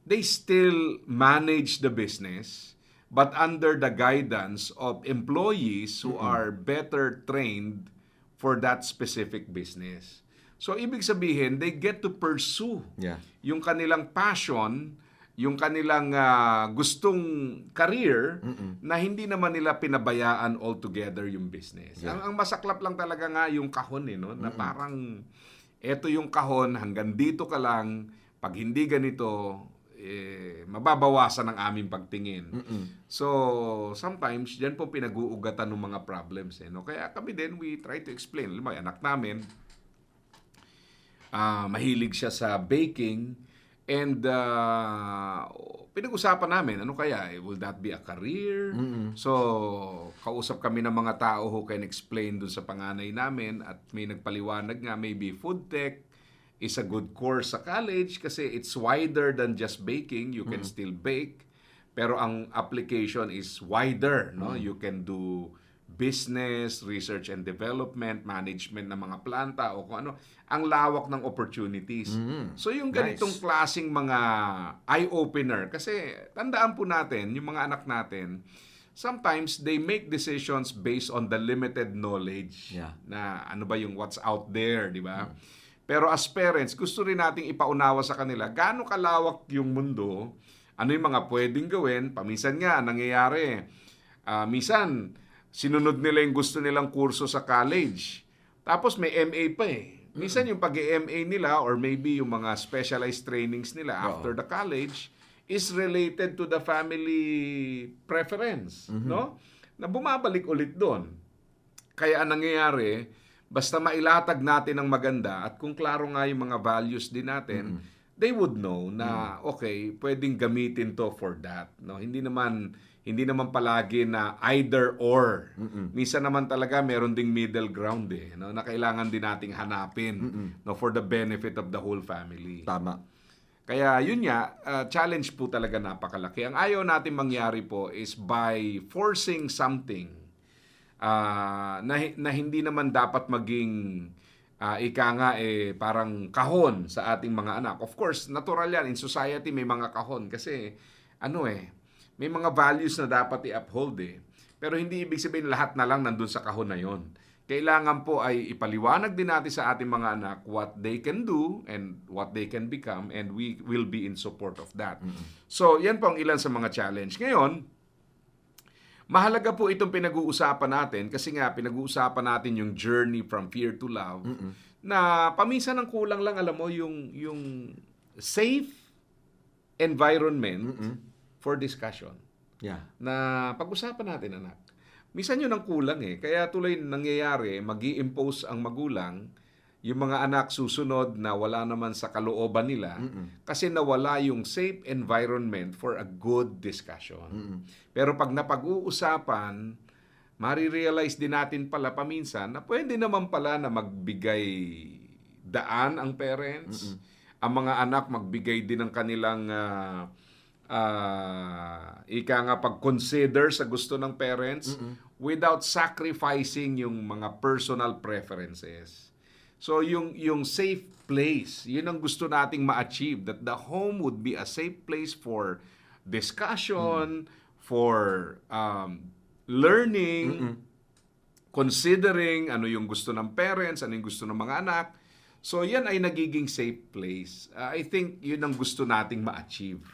they still manage the business, but under the guidance of employees who are better trained for that specific business. So, ibig sabihin, they get to pursue Yeah. yung kanilang passion, yung kanilang gustong career na hindi naman nila pinabayaan altogether yung business. Yeah. Ang masaklap lang talaga nga yung kahon no? Na parang eto yung kahon, hanggang dito ka lang, pag hindi ganito, mababawasan ang aming pagtingin. So, sometimes, dyan po pinag-uugatan ng mga problems. No? Kaya kami din, we try to explain. Alam mo, anak namin, mahilig siya sa baking, and pinag-usapan namin, ano kaya, will that be a career? So, kausap kami ng mga tao who can explain dun sa panganay namin, at may nagpaliwanag nga, maybe food tech is a good course sa college kasi it's wider than just baking. You can still bake, pero ang application is wider. No? You can do business, research and development, management ng mga planta o kung ano. Ang lawak ng opportunities. So yung ganitong klaseng mga eye-opener, kasi tandaan po natin, yung mga anak natin, sometimes they make decisions based on the limited knowledge na ano ba yung what's out there, di ba? Pero as parents, gusto rin nating ipaunawa sa kanila gaano kalawak yung mundo, ano yung mga pwedeng gawin. Paminsan nga, nangyayari, minsan, sinunod nila yung gusto nilang kurso sa college. Tapos may MA pa Minsan yung pag-MA nila or maybe yung mga specialized trainings nila after the college is related to the family preference, no? Na bumabalik ulit doon. Kaya ang nangyayari, basta mailatag natin ang maganda at kung klaro nga yung mga values din natin, they would know na okay, pwedeng gamitin to for that, no? Hindi naman palagi na either or. Minsan naman talaga meron ding middle ground no, na kailangan din nating hanapin no, for the benefit of the whole family. Tama. Kaya yun nga, challenge po talaga napakalaki. Ang ayaw natin mangyari po is by forcing something na hindi naman dapat maging ika nga parang kahon sa ating mga anak. Of course, natural yan. In society may mga kahon kasi may mga values na dapat i-uphold Pero hindi ibig sabihin lahat na lang nandun sa kahon na yon. Kailangan po ay ipaliwanag din natin sa ating mga anak what they can do and what they can become, and we will be in support of that. So, yan po ang ilan sa mga challenge. Ngayon, mahalaga po itong pinag-uusapan natin kasi nga pinag-uusapan natin yung journey from fear to love na paminsan ang kulang lang, alam mo, yung safe environment for discussion. Yeah. Na pag-usapan natin, anak. Minsan yun ang kulang Kaya tuloy nangyayari, mag-i-impose ang magulang, yung mga anak susunod na wala naman sa kalooban nila kasi nawala yung safe environment for a good discussion. Pero pag napag-uusapan, marirealize din natin pala paminsan na pwede naman pala na magbigay daan ang parents, ang mga anak magbigay din ng kanilang pag-consider sa gusto ng parents without sacrificing yung mga personal preferences. So yung safe place, yun ang gusto nating ma-achieve, that the home would be a safe place for discussion, for learning, considering ano yung gusto ng parents, ano yung gusto ng mga anak. So yan ay nagiging safe place. I think yun ang gusto nating ma-achieve.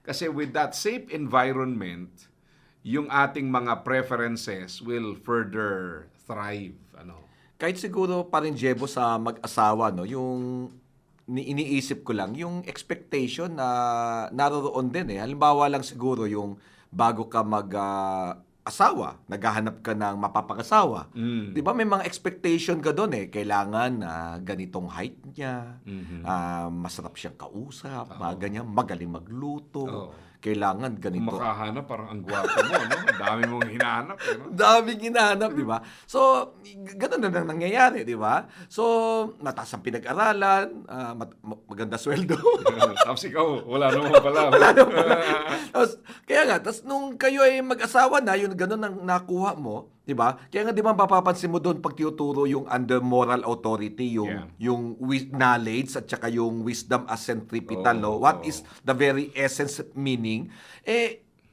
Kasi with that safe environment, yung ating mga preferences will further thrive. Kahit siguro pa rin, Jebo, sa mag-asawa, no, yung iniisip ko lang, yung expectation na naroroon din Halimbawa lang siguro yung bago ka mag-asawa, naghahanap ka ng mapapangasawa. Di ba may mga expectation ka doon Kailangan na ganitong height niya, masarap siyang kausap, ganyan, magaling magluto. Kailangan ganito. Kung makahanap, parang ang gwapo mo, no? Dami mong hinahanap. Daming hinahanap, di ba? So, ganun na nangyayari, di ba? So, mataas ang pinag-aralan, maganda sweldo. Tapos ikaw, wala naman pala. Tapos, kaya nga, nung kayo ay mag-asawa na, yun ganun ang nakuha mo, di ba? Kaya nga, di ba, mapapansin mo doon pag tinuturo yung under moral authority, yung knowledge at saka yung wisdom as centripetal, no? What is the very essence, meaning,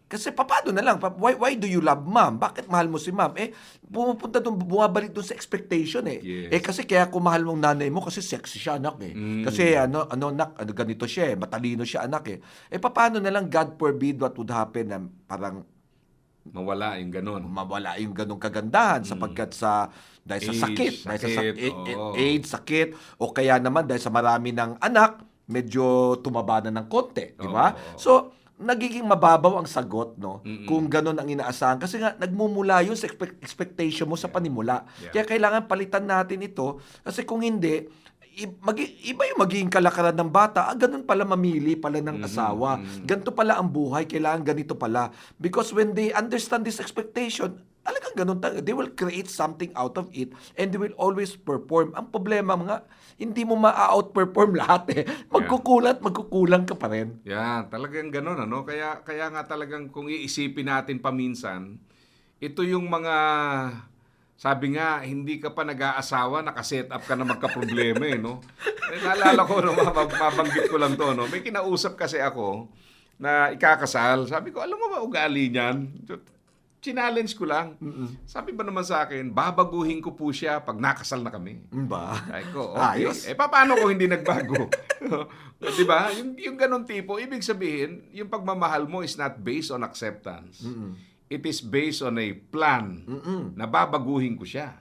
Kasi paano na lang? Why do you love mom? Bakit mahal mo si mom? Pumupunta doon, bumabalik doon sa expectation Yes. Kasi kaya kung mahal mong nanay mo kasi sexy siya anak Kasi ganito siya matalino siya anak paano na lang, God forbid, what would happen na parang Mawala yung ganun. mawala yung ganong kagandahan sapagkat dahil sa sakit, oo. AIDS, sakit, o kaya naman dahil sa marami ng anak, medyo tumaba na ng konti, di ba? Oo. So, nagiging mababaw ang sagot, no? Kung ganon ang inaasahan. Kasi nga, nagmumula yun sa expectation mo sa panimula. Yeah. Kaya kailangan palitan natin ito. Kasi kung hindi, iba yung magiging kalakaran ng bata. Ganun pala mamili pala ng asawa. Ganito pala ang buhay. Kailangan ganito pala. Because when they understand this expectation, talagang ganun. They will create something out of it and they will always perform. Ang problema nga, hindi mo ma-outperform lahat magkukulang ka pa rin. Yan, talagang ganun, ano? Kaya nga talagang kung iisipin natin paminsan, ito yung mga, sabi nga, hindi ka pa nag-aasawa, nakaset up ka na magka-problema, no? Naalala ko, no, mabanggit ko lang to, no? May kinausap kasi ako na ikakasal. Sabi ko, alam mo ba ugali niyan? Challenge ko lang. Sabi ba naman sa akin, babaguhin ko po siya pag nakasal na kami. Ba? Ay ko, okay. Ayos. Paano kung hindi nagbago? Di ba? Yung ganun tipo, ibig sabihin, yung pagmamahal mo is not based on acceptance. It is based on a plan na babaguhin ko siya.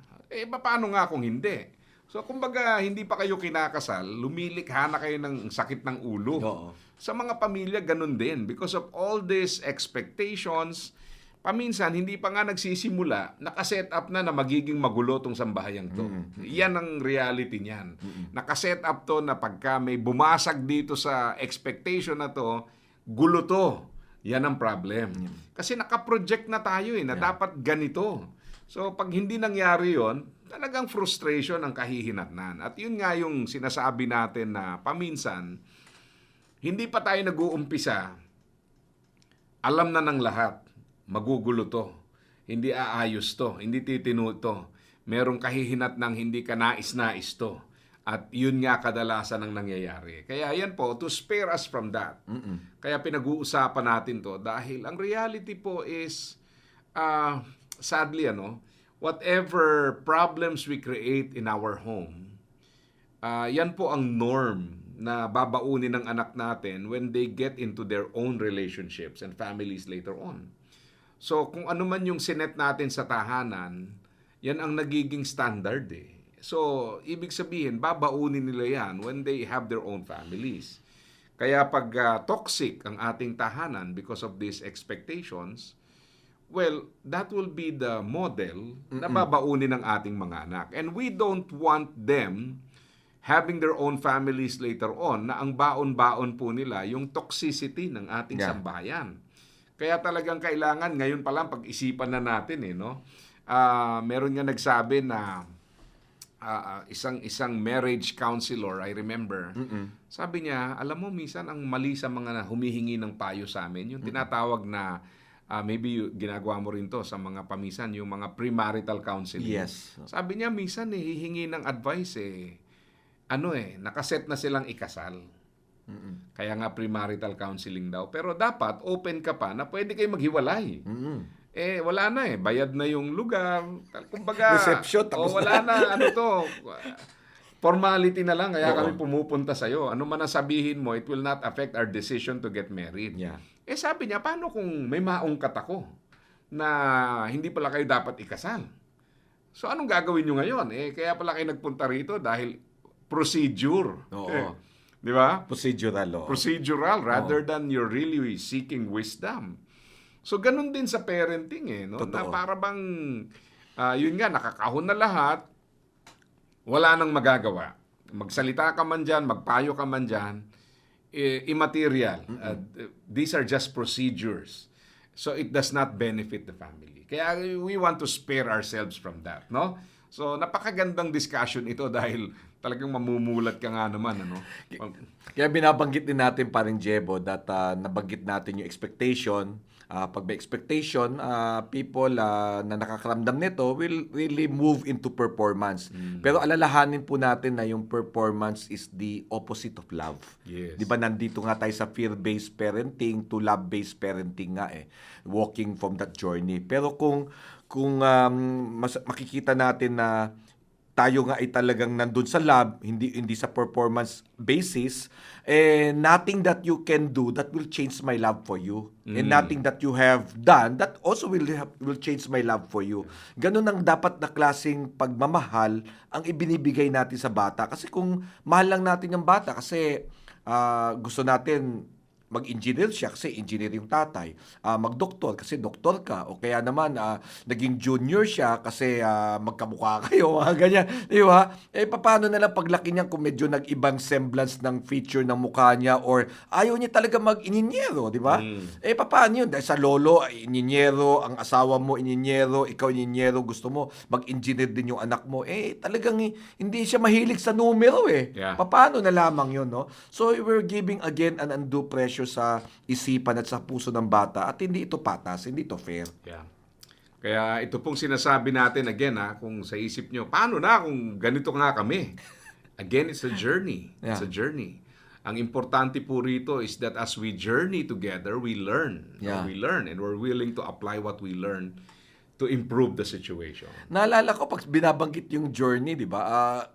Paano nga kung hindi? So, kumbaga, hindi pa kayo kinakasal, lumilikha na kayo ng sakit ng ulo. Oo. Sa mga pamilya, ganun din. Because of all these expectations, paminsan, hindi pa nga nagsisimula, nakaset up na magiging magulo tong sambahayang to. Yan ang reality niyan. Nakaset up to na pagka may bumasag dito sa expectation na to, gulo to. Yan ang problem. Kasi nakaproject na tayo na dapat ganito. So, pag hindi nangyari yon, talagang frustration ang kahihinatnan. At yun nga yung sinasabi natin na paminsan, hindi pa tayo nag-uumpisa, alam na ng lahat, magugulo to, hindi aayos to, hindi titino to, merong kahihinatnang hindi ka nais-nais to. At yun nga kadalasan ang nangyayari. Kaya yan po, to spare us from that. Kaya pinag-uusapan natin to dahil ang reality po is, sadly, whatever problems we create in our home, yan po ang norm na babaunin ng anak natin when they get into their own relationships and families later on. So, kung ano man yung sinet natin sa tahanan, yan ang nagiging standard So, ibig sabihin, babaunin nila yan when they have their own families. Kaya pag toxic ang ating tahanan because of these expectations, well, that will be the model na babaunin ng ating mga anak. And we don't want them having their own families later on na ang baon-baon po nila yung toxicity ng ating sambahayan. Kaya talagang kailangan, ngayon pa lang pag-isipan na natin meron nga nagsabi na isang marriage counselor, I remember, sabi niya, alam mo, minsan ang mali sa mga humihingi ng payo sa amin, yung tinatawag na, maybe ginagawa mo rin to sa mga pamisan, yung mga premarital counseling. Yes. Sabi niya, minsan hihingi ng advice nakaset na silang ikasal. Kaya nga premarital counseling daw. Pero dapat open ka pa na pwede kayo maghiwalay. Wala na bayad na yung lugar. Kumbaga, reception, tapos wala na, formality na lang, kaya kami pumupunta sa'yo. Ano man ang sabihin mo, it will not affect our decision to get married. Yeah. Sabi niya, paano kung may maungkat ako na hindi pala kayo dapat ikasal? So, anong gagawin nyo ngayon? Kaya pala kayo nagpunta rito dahil procedure. Oo. Di ba? Procedural. Procedural rather than you're really seeking wisdom. So, ganun din sa parenting no? Na para bang, yun nga, nakakahon na lahat, wala nang magagawa. Magsalita ka man dyan, magpayo ka man dyan, immaterial. These are just procedures. So, it does not benefit the family. Kaya we want to spare ourselves from that, no? So, napakagandang discussion ito dahil talagang mamumulat ka nga naman, Kaya binabanggit din natin, paring Jebo, that nabanggit natin yung expectation Pag may expectation, people na nakakaramdam nito will really move into performance. Pero alalahanin po natin na yung performance is the opposite of love. Yes. Di ba nandito nga tayo sa fear-based parenting to love-based parenting nga walking from that journey. Pero kung makikita natin na tayo nga ay talagang nandun sa lab, hindi sa performance basis, nothing that you can do that will change my love for you. And nothing that you have done that also will change my love for you. Ganun ang dapat na klaseng pagmamahal ang ibinibigay natin sa bata. Kasi kung mahal lang natin yung bata, kasi gusto natin mag-engineer siya kasi engineer yung tatay, mag-doktor kasi doktor ka, o kaya naman naging junior siya kasi magkamukha kayo, mga ganyan, di ba? Paano na lang paglaki niya kung medyo nag-ibang semblance ng feature ng mukha niya or ayaw niya talaga mag-ininyero, di ba? Paano yun? Dahil sa lolo, ininyero, ang asawa mo ininyero, ikaw ininyero, gusto mo mag-engineer din yung anak mo, talagang hindi siya mahilig sa numero Yeah. Paano na lamang yun, no? So, we're giving again an undue pressure sa isipan at sa puso ng bata at hindi ito patas, hindi ito fair. Yeah. Kaya ito pong sinasabi natin again, kung sa isip nyo, paano na kung ganito nga kami? Again, it's a journey. It's a journey. Ang importante po rito is that as we journey together, we learn. Yeah. We learn and we're willing to apply what we learn to improve the situation. Naalala ko pag binabanggit yung journey, di ba?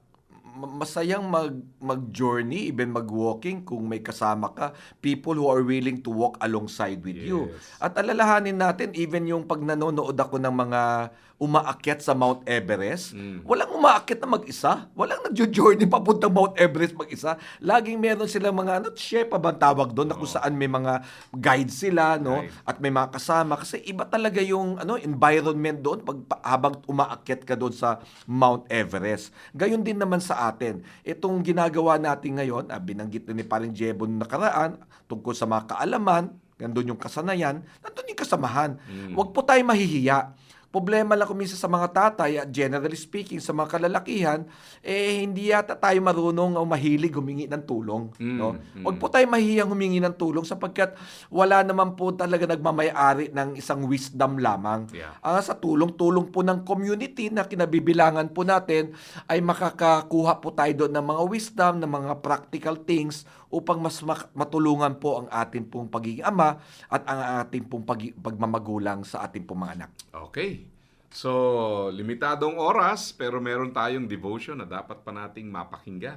Masayang mag-journey, even mag-walking kung may kasama ka, people who are willing to walk alongside with you. At alalahanin natin, even yung pag nanonood ako ng mga umaakyat sa Mount Everest, walang umaakyat na mag-isa. Walang nagjo-journey papuntang Mount Everest mag-isa. Laging meron silang mga, Sherpa ba tawag doon, na kung saan may mga guides sila, no? Right. At may mga kasama. Kasi iba talaga yung environment doon habang umaakyat ka doon sa Mount Everest. Gayon din naman sa atin. Itong ginagawa natin ngayon, binanggit na ni Paring Jebon nakaraan, tungkol sa mga kaalaman, nandun yung kasanayan, nandun yung kasamahan. Huwag po tayo mahihiya. Problema lang kung minsan sa mga tatay, generally speaking, sa mga kalalakihan, hindi yata tayo marunong o mahilig humingi ng tulong. No? Huwag po tayo mahihiyang humingi ng tulong sapagkat wala naman po talaga nagmamayari ng isang wisdom lamang. Yeah. Sa tulong-tulong po ng community na kinabibilangan po natin, ay makakakuha po tayo doon ng mga wisdom, ng mga practical things upang mas matulungan po ang ating pong pagiging ama at ang ating pong pagmamagulang sa ating pong mga anak. Okay. So, limitadong oras pero meron tayong devotion na dapat pa nating mapakinggan.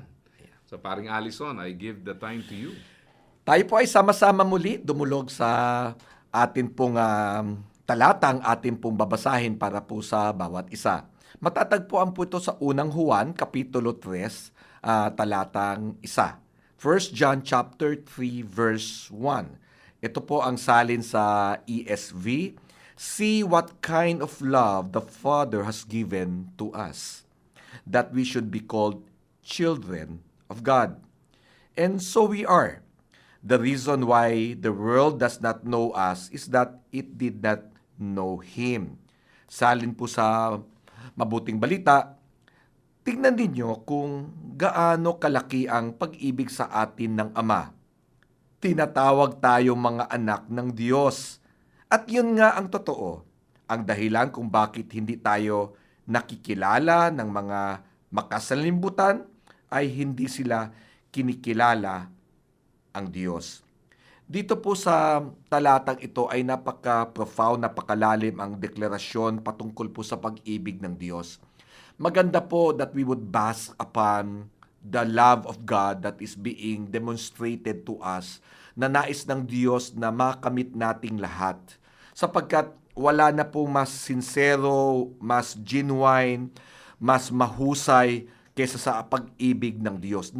So, Paring Allison, I give the time to you. Tayo po ay sama-sama muli dumulog sa atin pong talatang atin pong babasahin para po sa bawat isa. Matatagpuan po ito sa unang Juan, Kapitulo 3, talatang 1. 1 John chapter 3 verse 1. Ito po ang salin sa ESV. See what kind of love the Father has given to us, that we should be called children of God. And so we are. The reason why the world does not know us is that it did not know Him. Salin po sa Mabuting Balita, tingnan ninyo kung gaano kalaki ang pag-ibig sa atin ng Ama. Tinatawag tayong mga anak ng Diyos. At yun nga ang totoo, ang dahilan kung bakit hindi tayo nakikilala ng mga makasalimbutan ay hindi sila kinikilala ang Diyos. Dito po sa talatang ito ay napaka-profound, napakalalim ang deklarasyon patungkol po sa pag-ibig ng Diyos. Maganda po that we would bask upon the love of God that is being demonstrated to us, na nais ng Diyos na makamit nating lahat. Sapagkat wala na po mas sincero, mas genuine, mas mahusay kaysa sa pag-ibig ng Diyos.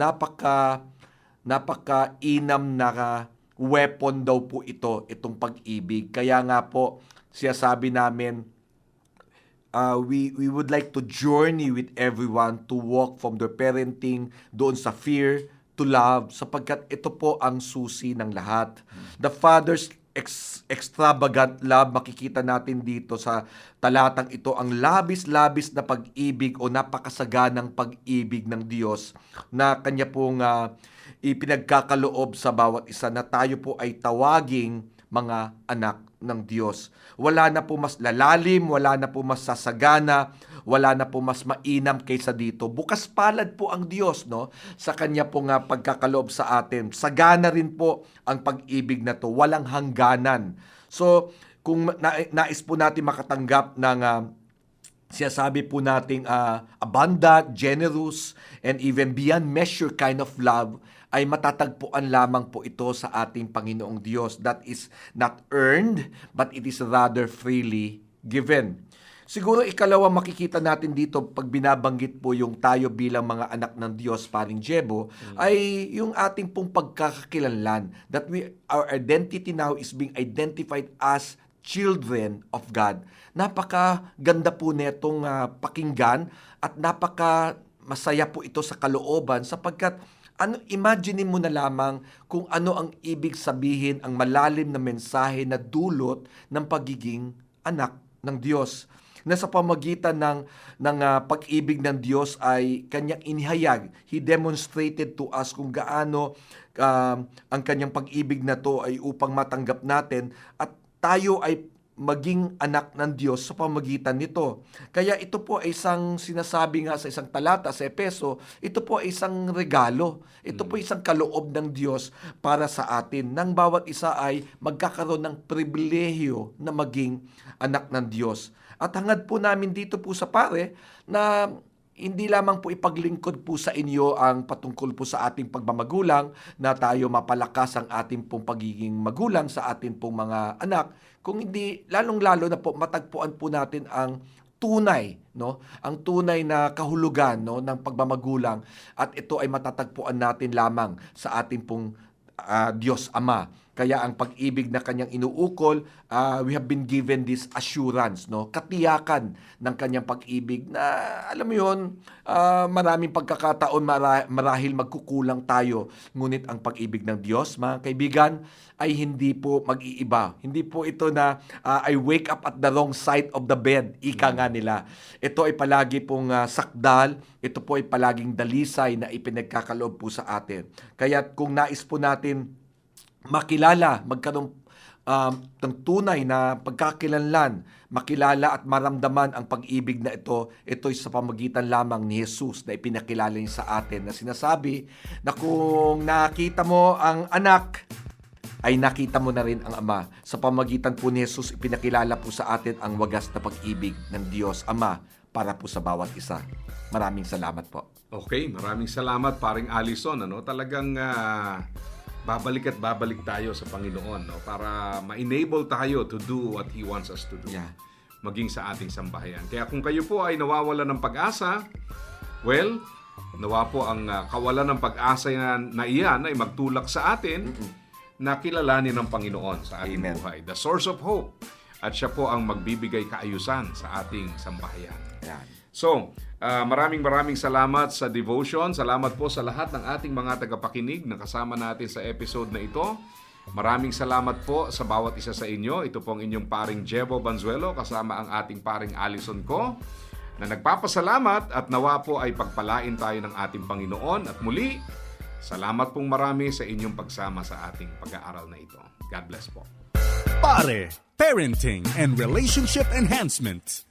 Napaka-inam na weapon daw po itong pag-ibig. Kaya nga po, siya sabi namin, we would like to journey with everyone to walk from their parenting doon sa fear to love, sapagkat ito po ang susi ng lahat. The Father's extravagant love, makikita natin dito sa talatang ito, ang labis-labis na pag-ibig o napakasaganang pag-ibig ng Diyos na Kanya pong ipinagkakaloob sa bawat isa, na tayo po ay tawaging mga anak ng Diyos. Wala na po mas lalalim, wala na po mas sasagana, wala na po mas mainam kaysa dito. Bukas palad po ang Diyos, no, sa kanya po nga pagkakaloob sa atin. Sagana rin po ang pag-ibig na to, walang hangganan. So, kung nais po natin makatanggap ng sinasabi po nating abundant, generous, and even beyond measure kind of love, ay matatagpuan lamang po ito sa ating Panginoong Diyos. That is not earned, but it is rather freely given. Siguro ikalawa makikita natin dito pag binabanggit po yung tayo bilang mga anak ng Diyos, paring Jebo, ay yung ating pong pagkakakilanlan. That our identity now is being identified as children of God. Napakaganda po netong pakinggan at napaka masaya po ito sa kalooban sapagkat imagine mo na lamang kung ano ang ibig sabihin, ang malalim na mensahe na dulot ng pagiging anak ng Diyos. Na sa pamagitan ng pag-ibig ng Diyos ay kanyang inihayag. He demonstrated to us kung gaano ang kanyang pag-ibig na to ay upang matanggap natin at tayo ay maging anak ng Diyos sa pamagitan nito. Kaya ito po ay isang sinasabi nga sa isang talata sa Efeso, ito po ay isang regalo. Ito po isang kaloob ng Diyos para sa atin. Nang bawat isa ay magkakaroon ng pribilehiyo na maging anak ng Diyos. At hangad po namin dito po sa pare na hindi lamang po ipaglingkod po sa inyo ang patungkol po sa ating pagmamagulang na tayo mapalakas ang ating pong pagiging magulang sa ating pong mga anak, kung hindi lalong-lalo na po matagpuan po natin ang tunay, no? Ang tunay na kahulugan, no, ng pagmamagulang at ito ay matatagpuan natin lamang sa ating pong Diyos Ama. Kaya ang pag-ibig na kanyang inuukol, we have been given this assurance, no? Katiyakan ng kanyang pag-ibig na, alam mo yun, maraming pagkakataon marahil magkukulang tayo. Ngunit ang pag-ibig ng Diyos, mga kaibigan, ay hindi po mag-iiba. Hindi po ito na I wake up at the wrong side of the bed, ika nga nila. Ito ay palagi pong sakdal, ito po ay palaging dalisay na ipinagkakaloob po sa atin. Kaya kung nais po natin makilala, magkaroon ng tunay na pagkakilanlan, makilala at maramdaman ang pag-ibig na ito ay sa pamagitan lamang ni Jesus na ipinakilala niya sa atin na sinasabi na kung nakita mo ang anak, ay nakita mo na rin ang Ama. Sa pamagitan po ni Jesus, ipinakilala po sa atin ang wagas na pag-ibig ng Diyos Ama para po sa bawat isa. Maraming salamat po. Okay, maraming salamat paring Allison. Talagang babalik at babalik tayo sa Panginoon, no, para ma-enable tayo to do what He wants us to do. Yeah. Maging sa ating sambahayan. Kaya kung kayo po ay nawawalan ng pag-asa, well, nawa po ang kawalan ng pag-asa na iyan ay magtulak sa atin na kilalanin ng Panginoon sa ating buhay. The source of hope. At siya po ang magbibigay kaayusan sa ating sambahayan. Yan. So, maraming salamat sa devotion. Salamat po sa lahat ng ating mga tagapakinig na kasama natin sa episode na ito. Maraming salamat po sa bawat isa sa inyo. Ito pong inyong paring Jebo Banzuelo kasama ang ating paring Allison ko na nagpapasalamat at nawa po ay pagpalain tayo ng ating Panginoon. At muli, salamat pong marami sa inyong pagsama sa ating pag-aaral na ito. God bless po. Pare, Parenting and Relationship Enhancement.